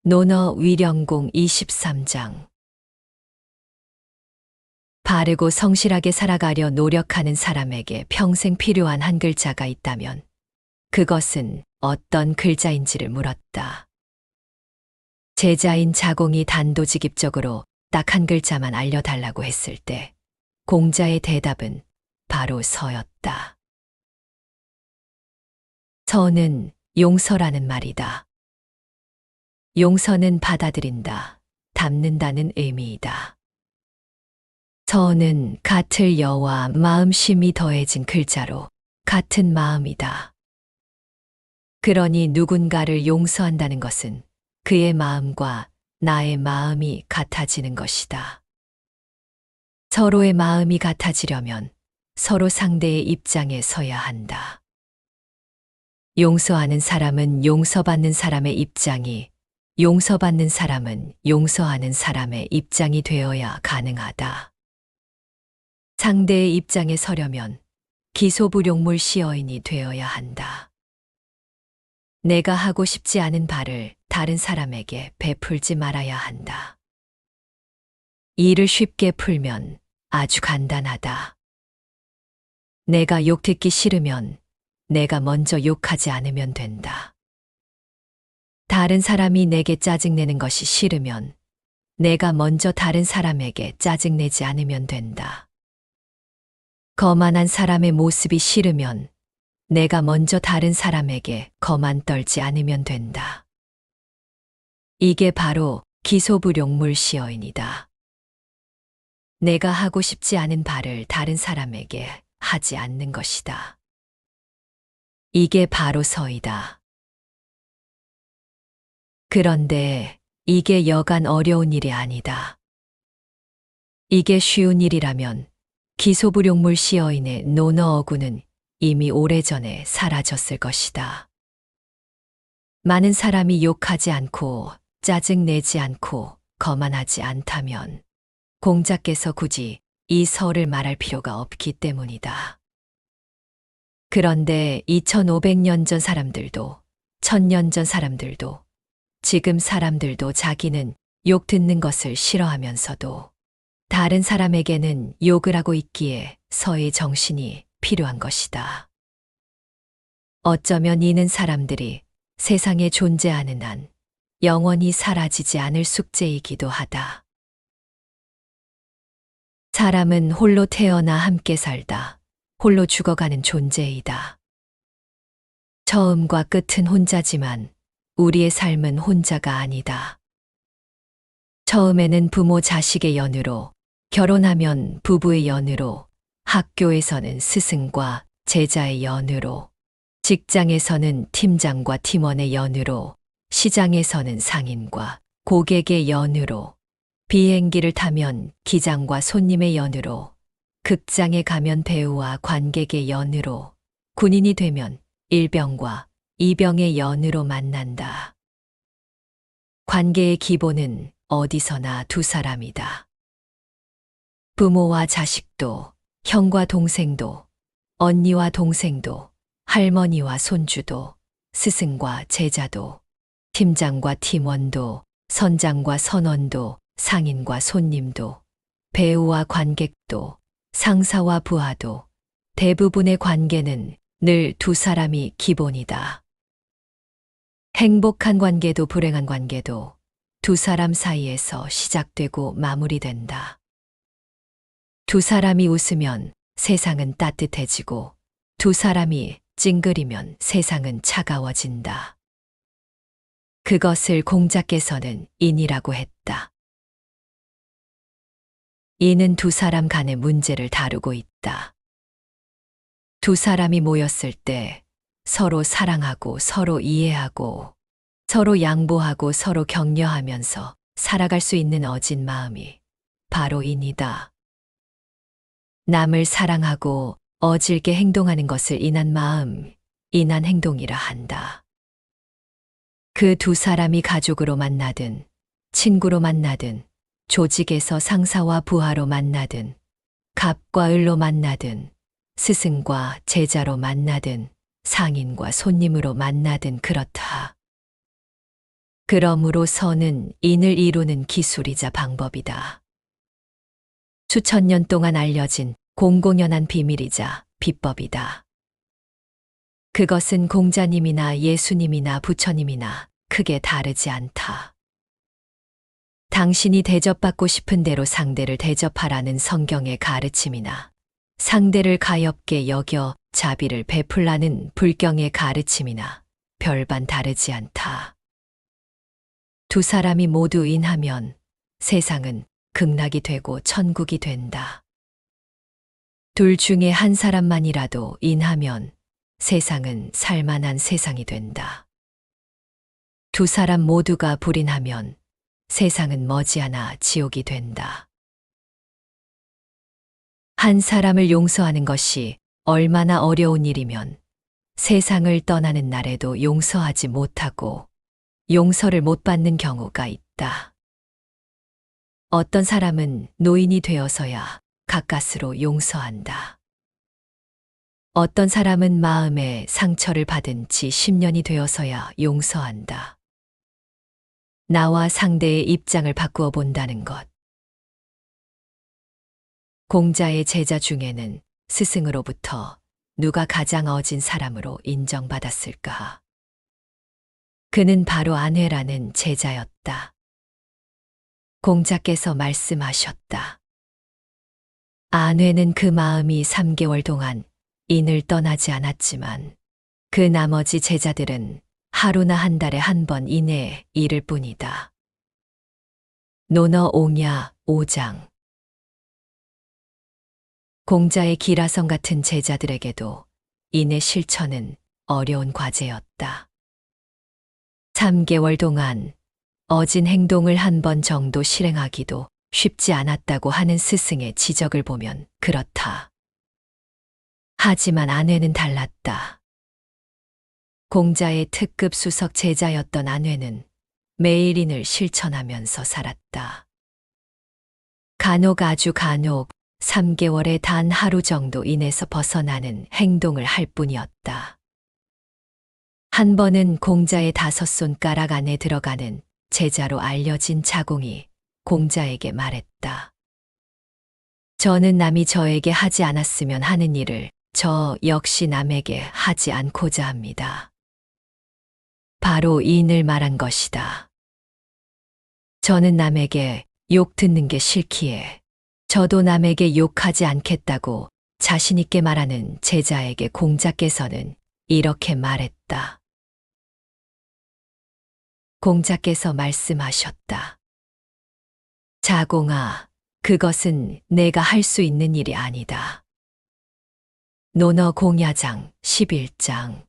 논어 위령공 23장. 바르고 성실하게 살아가려 노력하는 사람에게 평생 필요한 한 글자가 있다면 그것은 어떤 글자인지를 물었다. 제자인 자공이 단도직입적으로 딱 한 글자만 알려달라고 했을 때 공자의 대답은 바로 서였다. 서는 용서라는 말이다. 용서는 받아들인다, 담는다는 의미이다. 서는 같을 여와 마음심이 더해진 글자로 같은 마음이다. 그러니 누군가를 용서한다는 것은 그의 마음과 나의 마음이 같아지는 것이다. 서로의 마음이 같아지려면 서로 상대의 입장에 서야 한다. 용서하는 사람은 용서받는 사람의 입장이, 용서받는 사람은 용서하는 사람의 입장이 되어야 가능하다. 상대의 입장에 서려면 기소불용물 시어인이 되어야 한다. 내가 하고 싶지 않은 바를 다른 사람에게 베풀지 말아야 한다. 일을 쉽게 풀면 아주 간단하다. 내가 욕 듣기 싫으면 내가 먼저 욕하지 않으면 된다. 다른 사람이 내게 짜증내는 것이 싫으면 내가 먼저 다른 사람에게 짜증내지 않으면 된다. 거만한 사람의 모습이 싫으면 내가 먼저 다른 사람에게 거만 떨지 않으면 된다. 이게 바로 기소불용물 시어인이다. 내가 하고 싶지 않은 바를 다른 사람에게 하지 않는 것이다. 이게 바로 서이다. 그런데 이게 여간 어려운 일이 아니다. 이게 쉬운 일이라면 기소불용물 시어인의 논어 어구는 이미 오래전에 사라졌을 것이다. 많은 사람이 욕하지 않고 짜증내지 않고 거만하지 않다면 공자께서 굳이 이 설을 말할 필요가 없기 때문이다. 그런데 2500년 전 사람들도 1000년 전 사람들도 지금 사람들도 자기는 욕 듣는 것을 싫어하면서도 다른 사람에게는 욕을 하고 있기에 서의 정신이 필요한 것이다. 어쩌면 이는 사람들이 세상에 존재하는 한 영원히 사라지지 않을 숙제이기도 하다. 사람은 홀로 태어나 함께 살다 홀로 죽어가는 존재이다. 처음과 끝은 혼자지만 우리의 삶은 혼자가 아니다. 처음에는 부모 자식의 연으로, 결혼하면 부부의 연으로, 학교에서는 스승과 제자의 연으로, 직장에서는 팀장과 팀원의 연으로, 시장에서는 상인과 고객의 연으로, 비행기를 타면 기장과 손님의 연으로, 극장에 가면 배우와 관객의 연으로, 군인이 되면 일병과 이병의 연으로 만난다. 관계의 기본은 어디서나 두 사람이다. 부모와 자식도, 형과 동생도, 언니와 동생도, 할머니와 손주도, 스승과 제자도, 팀장과 팀원도, 선장과 선원도, 상인과 손님도, 배우와 관객도, 상사와 부하도, 대부분의 관계는 늘 두 사람이 기본이다. 행복한 관계도 불행한 관계도 두 사람 사이에서 시작되고 마무리된다. 두 사람이 웃으면 세상은 따뜻해지고 두 사람이 찡그리면 세상은 차가워진다. 그것을 공자께서는 인이라고 했다. 이는 두 사람 간의 문제를 다루고 있다. 두 사람이 모였을 때 서로 사랑하고 서로 이해하고 서로 양보하고 서로 격려하면서 살아갈 수 있는 어진 마음이 바로 인이다. 남을 사랑하고 어질게 행동하는 것을 인한 마음, 인한 행동이라 한다. 그 두 사람이 가족으로 만나든 친구로 만나든 조직에서 상사와 부하로 만나든 갑과 을로 만나든 스승과 제자로 만나든 상인과 손님으로 만나든 그렇다. 그러므로 선은 인을 이루는 기술이자 방법이다. 수천 년 동안 알려진 공공연한 비밀이자 비법이다. 그것은 공자님이나 예수님이나 부처님이나 크게 다르지 않다. 당신이 대접받고 싶은 대로 상대를 대접하라는 성경의 가르침이나 상대를 가엾게 여겨 자비를 베풀라는 불경의 가르침이나 별반 다르지 않다. 두 사람이 모두 인하면 세상은 극락이 되고 천국이 된다. 둘 중에 한 사람만이라도 인하면 세상은 살만한 세상이 된다. 두 사람 모두가 불인하면 세상은 머지않아 지옥이 된다. 한 사람을 용서하는 것이 얼마나 어려운 일이면 세상을 떠나는 날에도 용서하지 못하고 용서를 못 받는 경우가 있다. 어떤 사람은 노인이 되어서야 가까스로 용서한다. 어떤 사람은 마음에 상처를 받은 지 10년이 되어서야 용서한다. 나와 상대의 입장을 바꾸어 본다는 것. 공자의 제자 중에는 스승으로부터 누가 가장 어진 사람으로 인정받았을까? 그는 바로 안회라는 제자였다. 공자께서 말씀하셨다. 안회는 그 마음이 3개월 동안 인을 떠나지 않았지만 그 나머지 제자들은 하루나 한 달에 한 번 이내에 이를 뿐이다. 논어 옹야 5장 공자의 기라성 같은 제자들에게도 인의 실천은 어려운 과제였다. 3개월 동안 어진 행동을 한 번 정도 실행하기도 쉽지 않았다고 하는 스승의 지적을 보면 그렇다. 하지만 안회는 달랐다. 공자의 특급 수석 제자였던 안회는 매일 인을 실천하면서 살았다. 아주 간혹 3개월에 단 하루 정도 인에서 벗어나는 행동을 할 뿐이었다. 한 번은 공자의 5손가락 안에 들어가는 제자로 알려진 자공이 공자에게 말했다. 저는 남이 저에게 하지 않았으면 하는 일을 저 역시 남에게 하지 않고자 합니다. 바로 이 인을 말한 것이다. 저는 남에게 욕 듣는 게 싫기에 저도 남에게 욕하지 않겠다고 자신 있게 말하는 제자에게 공자께서는 이렇게 말했다. 공자께서 말씀하셨다. 자공아, 그것은 내가 할 수 있는 일이 아니다. 논어 공야장 11장.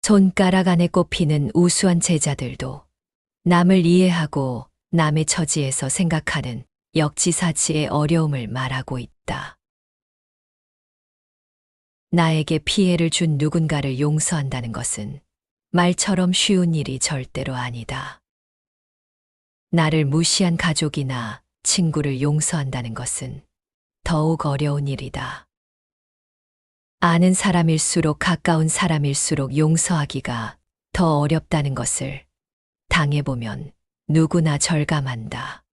손가락 안에 꼽히는 우수한 제자들도 남을 이해하고 남의 처지에서 생각하는 역지사지의 어려움을 말하고 있다. 나에게 피해를 준 누군가를 용서한다는 것은 말처럼 쉬운 일이 절대로 아니다. 나를 무시한 가족이나 친구를 용서한다는 것은 더욱 어려운 일이다. 아는 사람일수록 가까운 사람일수록 용서하기가 더 어렵다는 것을 당해보면 누구나 절감한다.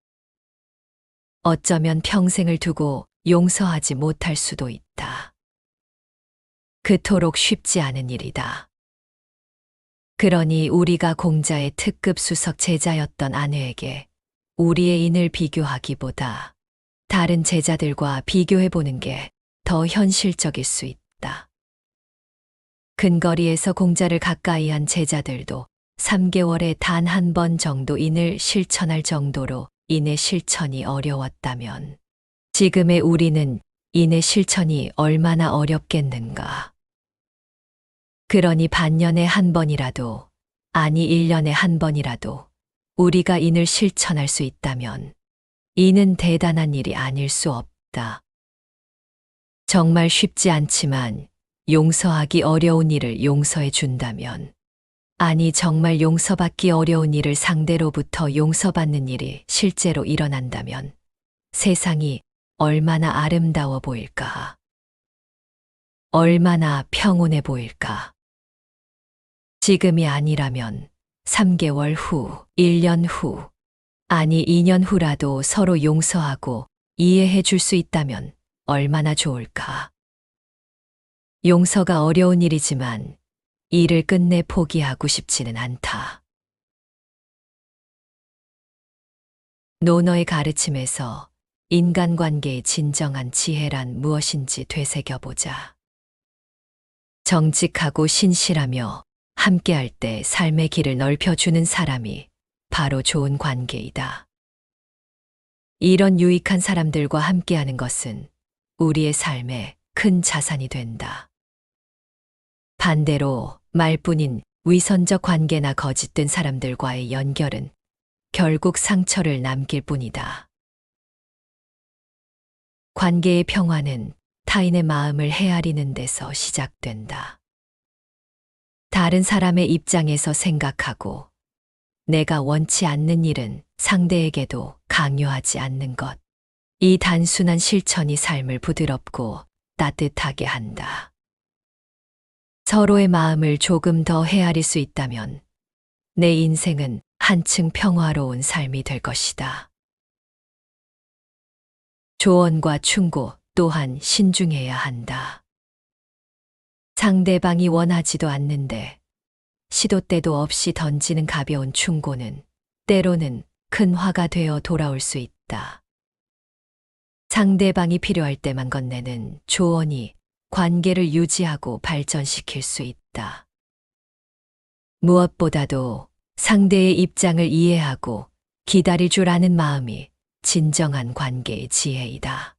어쩌면 평생을 두고 용서하지 못할 수도 있다. 그토록 쉽지 않은 일이다. 그러니 우리가 공자의 특급 수석 제자였던 안회에게 우리의 인을 비교하기보다 다른 제자들과 비교해보는 게 더 현실적일 수 있다. 근거리에서 공자를 가까이 한 제자들도 3개월에 단 한 번 정도 인을 실천할 정도로 인의 실천이 어려웠다면 지금의 우리는 인의 실천이 얼마나 어렵겠는가. 그러니 반년에 한 번이라도, 아니 1년에 한 번이라도 우리가 인을 실천할 수 있다면 이는 대단한 일이 아닐 수 없다. 정말 쉽지 않지만 용서하기 어려운 일을 용서해 준다면, 아니 정말 용서받기 어려운 일을 상대로부터 용서받는 일이 실제로 일어난다면 세상이 얼마나 아름다워 보일까? 얼마나 평온해 보일까? 지금이 아니라면 3개월 후, 1년 후, 아니 2년 후라도 서로 용서하고 이해해 줄 수 있다면 얼마나 좋을까? 용서가 어려운 일이지만 일을 끝내 포기하고 싶지는 않다. 논어의 가르침에서 인간관계의 진정한 지혜란 무엇인지 되새겨보자. 정직하고 신실하며 함께할 때 삶의 길을 넓혀주는 사람이 바로 좋은 관계이다. 이런 유익한 사람들과 함께하는 것은 우리의 삶에 큰 자산이 된다. 반대로 말뿐인 위선적 관계나 거짓된 사람들과의 연결은 결국 상처를 남길 뿐이다. 관계의 평화는 타인의 마음을 헤아리는 데서 시작된다. 다른 사람의 입장에서 생각하고 내가 원치 않는 일은 상대에게도 강요하지 않는 것. 이 단순한 실천이 삶을 부드럽고 따뜻하게 한다. 서로의 마음을 조금 더 헤아릴 수 있다면 내 인생은 한층 평화로운 삶이 될 것이다. 조언과 충고 또한 신중해야 한다. 상대방이 원하지도 않는데 시도 때도 없이 던지는 가벼운 충고는 때로는 큰 화가 되어 돌아올 수 있다. 상대방이 필요할 때만 건네는 조언이 관계를 유지하고 발전시킬 수 있다. 무엇보다도 상대의 입장을 이해하고 기다릴 줄 아는 마음이 진정한 관계의 지혜이다.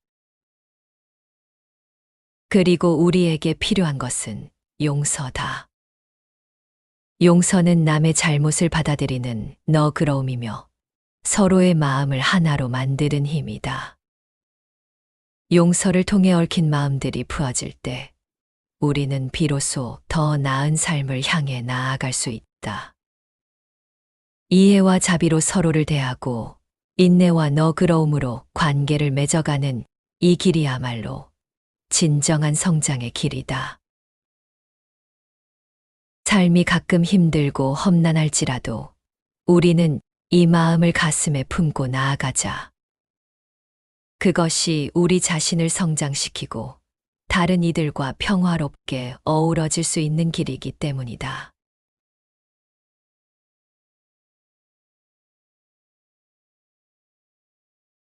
그리고 우리에게 필요한 것은 용서다. 용서는 남의 잘못을 받아들이는 너그러움이며 서로의 마음을 하나로 만드는 힘이다. 용서를 통해 얽힌 마음들이 풀어질 때 우리는 비로소 더 나은 삶을 향해 나아갈 수 있다. 이해와 자비로 서로를 대하고 인내와 너그러움으로 관계를 맺어가는 이 길이야말로 진정한 성장의 길이다. 삶이 가끔 힘들고 험난할지라도 우리는 이 마음을 가슴에 품고 나아가자. 그것이 우리 자신을 성장시키고 다른 이들과 평화롭게 어우러질 수 있는 길이기 때문이다.